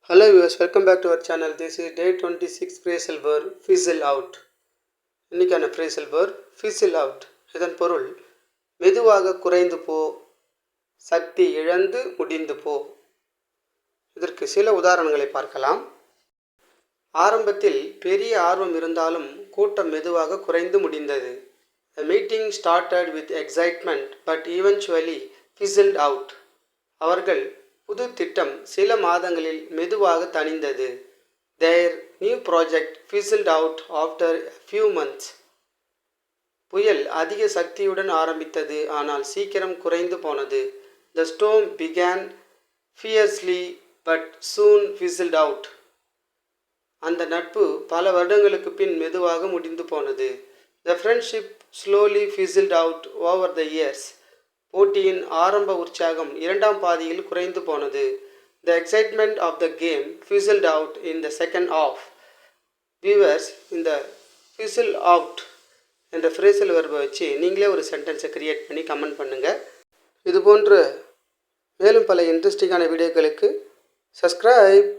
Hello viewers, welcome back to our channel. This is day 26 phrasal verb fizzle out. இன்னைக்கான phrasal verb fizzle out. இதன் பொருள் மெதுவாக குறைந்து போ, சக்தி இழந்து முடிந்து போ. இதற்கு சில உதாரணங்களை பார்க்கலாம். ஆரம்பத்தில் பெரிய ஆர்வம் இருந்தாலும் கூட்டம் மெதுவாக குறைந்து முடிந்தது. The meeting started with excitement but eventually fizzled out. அவர்கள் புது திட்டம் சில மாதங்களில் மெதுவாக தணிந்தது. Their new project fizzled out after a few months. புயல் அதிக சக்தியுடன் ஆரம்பித்தது ஆனால் சீக்கிரம் குறைந்து போனது. The storm began fiercely but soon fizzled out. அந்த நட்பு பல வருடங்களுக்கு பின் மெதுவாக முடிந்து போனது. The friendship slowly fizzled out over the years. போட்டியின் ஆரம்ப உற்சாகம் இரண்டாம் பாதியில் குறைந்து போனது. The excitement of the game fizzled out in the second half. Viewers, இந்த fizzle out என்ற phrasal verb வச்சு நீங்களே ஒரு சென்டென்ஸை கிரியேட் பண்ணி கமெண்ட் பண்ணுங்கள். இது போன்ற மேலும் பல இன்ட்ரெஸ்டிங்கான வீடியோக்களுக்கு சப்ஸ்கிரைப்.